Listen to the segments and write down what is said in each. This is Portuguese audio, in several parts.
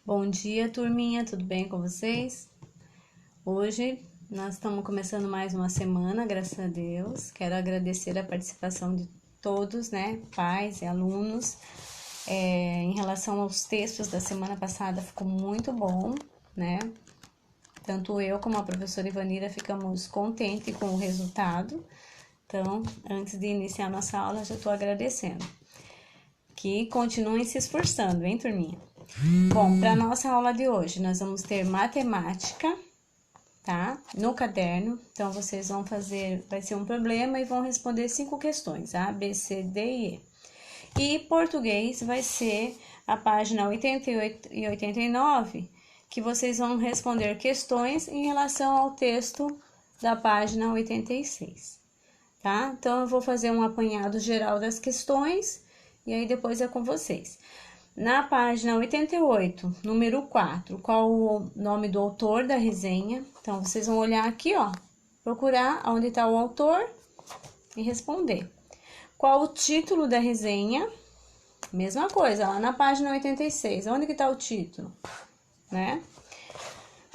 Bom dia, turminha, tudo bem com vocês? Hoje nós estamos começando mais uma semana, graças a Deus. Quero agradecer a participação de todos, né, pais e alunos. Em relação aos textos da semana passada, ficou muito bom, né? Tanto eu como a professora Ivanira ficamos contentes com o resultado. Então, antes de iniciar nossa aula, já estou agradecendo. Que continuem se esforçando, hein, turminha? Bom, para nossa aula de hoje, nós vamos ter matemática, tá? No caderno. Então, vocês vão fazer, vai ser um problema e vão responder 5 questões, A, B, C, D e E. E português vai ser a página 88 e 89, que vocês vão responder questões em relação ao texto da página 86, tá? Então, eu vou fazer um apanhado geral das questões e aí depois é com vocês. Na página 88, número 4, qual o nome do autor da resenha? Então, vocês vão olhar aqui, ó, procurar onde está o autor e responder. Qual o título da resenha? Mesma coisa, lá na página 86, onde que está o título, né?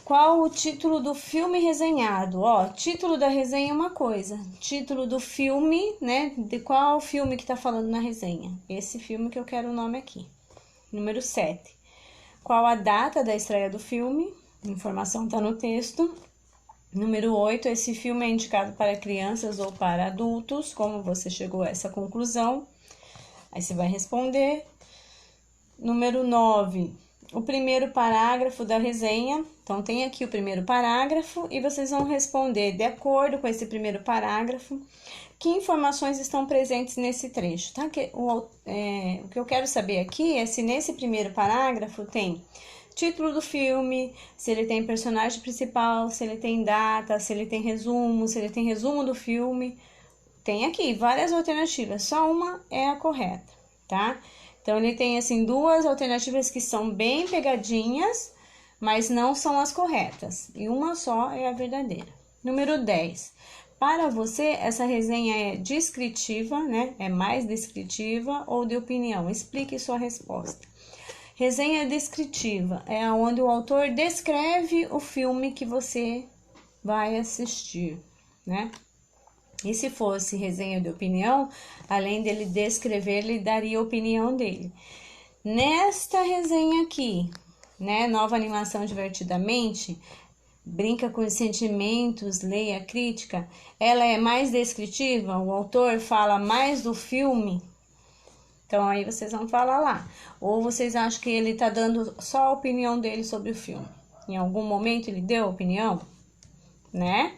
Qual o título do filme resenhado? Ó, título da resenha é uma coisa, título do filme, né? De qual filme que tá falando na resenha? Esse filme que eu quero o nome aqui. Número 7. Qual a data da estreia do filme? A informação está no texto. Número 8. Esse filme é indicado para crianças ou para adultos? Como você chegou a essa conclusão? Aí você vai responder. Número 9. O primeiro parágrafo da resenha. Então, tem aqui o primeiro parágrafo e vocês vão responder de acordo com esse primeiro parágrafo. Que informações estão presentes nesse trecho, tá? O que eu quero saber aqui é se nesse primeiro parágrafo tem título do filme, se ele tem personagem principal, se ele tem data, se ele tem resumo, se ele tem resumo do filme. Tem aqui várias alternativas, só uma é a correta, tá? Então, ele tem, assim, 2 alternativas que são bem pegadinhas, mas não são as corretas. E uma só é a verdadeira. Número 10. Para você, essa resenha é descritiva, né? É mais descritiva ou de opinião? Explique sua resposta. Resenha descritiva é onde o autor descreve o filme que você vai assistir, né? E se fosse resenha de opinião, além dele descrever, ele daria a opinião dele. Nesta resenha aqui, né? Nova animação divertidamente, brinca com os sentimentos, leia a crítica, ela é mais descritiva, o autor fala mais do filme, então aí vocês vão falar lá. Ou vocês acham que ele tá dando só a opinião dele sobre o filme? Em algum momento ele deu opinião, né?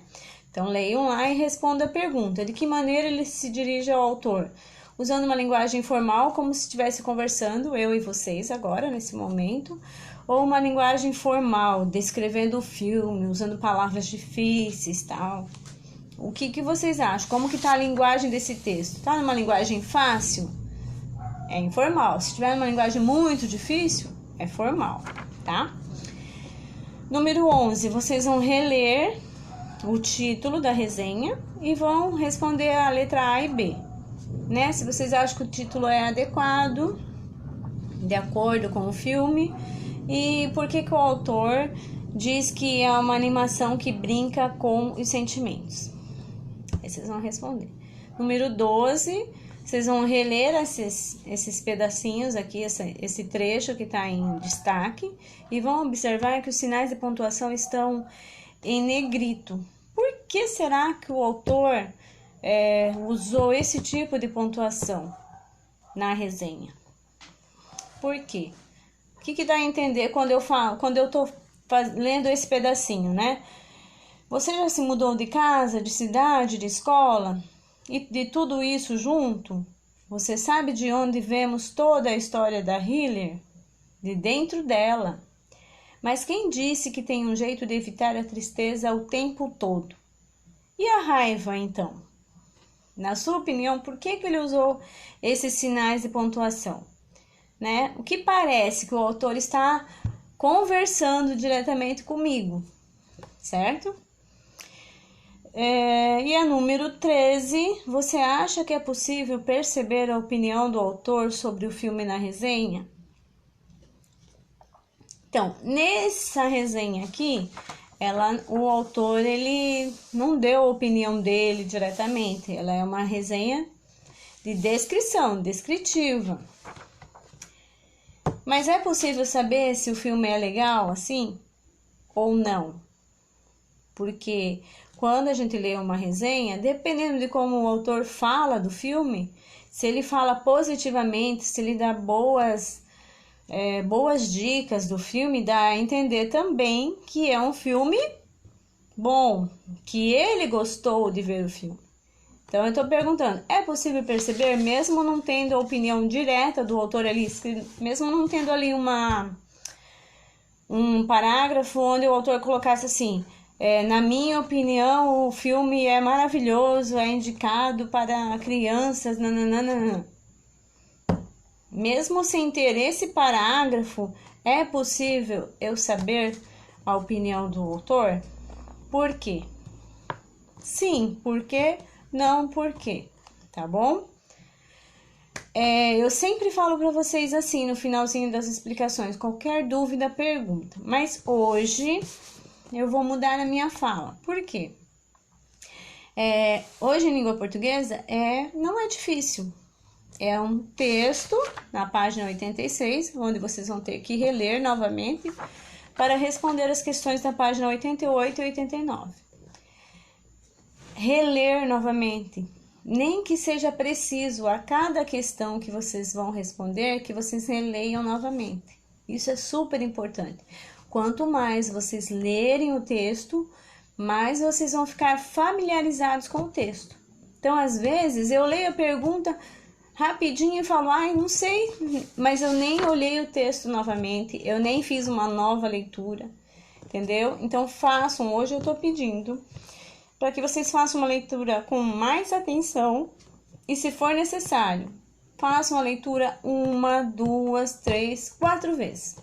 Então leiam lá e respondam a pergunta. De que maneira ele se dirige ao autor? Usando uma linguagem informal, como se estivesse conversando, eu e vocês agora, nesse momento, ou uma linguagem formal, descrevendo o filme, usando palavras difíceis, tal. O que vocês acham? Como que tá a linguagem desse texto? Tá numa linguagem fácil? É informal. Se tiver uma linguagem muito difícil, é formal, tá? Número 11, vocês vão reler o título da resenha e vão responder a letra A e B, né? Se vocês acham que o título é adequado, de acordo com o filme, e por que o autor diz que é uma animação que brinca com os sentimentos. Aí vocês vão responder. Número 12, vocês vão reler esses pedacinhos aqui, esse trecho que está em destaque, e vão observar que os sinais de pontuação estão em negrito. Por que será que o autor usou esse tipo de pontuação na resenha? Por quê? O que dá a entender quando eu tô lendo esse pedacinho, né? Você já se mudou de casa, de cidade, de escola? E de tudo isso junto? Você sabe de onde vemos toda a história da Hiller? De dentro dela. Mas quem disse que tem um jeito de evitar a tristeza o tempo todo? E a raiva, então? Na sua opinião, por que ele usou esses sinais de pontuação? Né? O que parece que o autor está conversando diretamente comigo, certo? E a número 13, você acha que é possível perceber a opinião do autor sobre o filme na resenha? Então, nessa resenha aqui, o autor, ele não deu a opinião dele diretamente. Ela é uma resenha de descrição, descritiva. Mas é possível saber se o filme é legal assim ou não? Porque quando a gente lê uma resenha, dependendo de como o autor fala do filme, se ele fala positivamente, se ele dá boas dicas do filme, dá a entender também que é um filme bom, que ele gostou de ver o filme. Então, eu estou perguntando, é possível perceber, mesmo não tendo a opinião direta do autor ali, mesmo não tendo ali um parágrafo onde o autor colocasse assim, na minha opinião, o filme é maravilhoso, é indicado para crianças, nananana. Mesmo sem ter esse parágrafo, é possível eu saber a opinião do autor? Por quê? Sim, por quê? Não, por quê? Tá bom? Eu sempre falo para vocês assim, no finalzinho das explicações, qualquer dúvida, pergunta. Mas hoje eu vou mudar a minha fala. Por quê? Hoje em língua portuguesa não é difícil. É um texto na página 86, onde vocês vão ter que reler novamente para responder as questões da página 88 e 89. Reler novamente, nem que seja preciso a cada questão que vocês vão responder, que vocês releiam novamente. Isso é super importante. Quanto mais vocês lerem o texto, mais vocês vão ficar familiarizados com o texto. Então, às vezes, eu leio a pergunta rapidinho e falo, não sei, mas eu nem olhei o texto novamente, eu nem fiz uma nova leitura, entendeu? Então, façam, hoje eu tô pedindo para que vocês façam uma leitura com mais atenção e, se for necessário, façam a leitura 1, 2, 3, 4 vezes.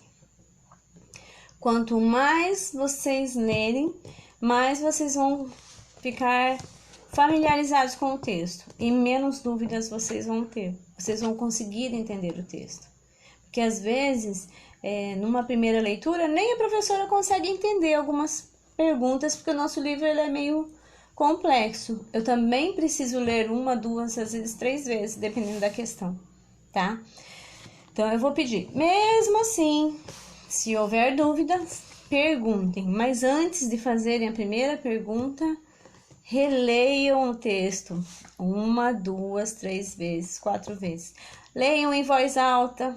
Quanto mais vocês lerem, mais vocês vão ficar familiarizados com o texto e menos dúvidas vocês vão ter. Vocês vão conseguir entender o texto. Porque às vezes, numa primeira leitura, nem a professora consegue entender algumas perguntas, porque o nosso livro ele é meio complexo. Eu também preciso ler 1, 2, às vezes 3 vezes, dependendo da questão, tá? Então, eu vou pedir, mesmo assim, se houver dúvidas, perguntem. Mas antes de fazerem a primeira pergunta, releiam o texto 1, 2, 3 vezes, 4 vezes. Leiam em voz alta,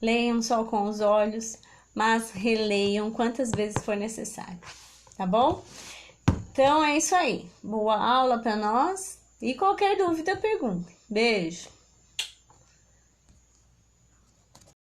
leiam só com os olhos, mas releiam quantas vezes for necessário, tá bom? Então, é isso aí. Boa aula para nós e qualquer dúvida, pergunte. Beijo!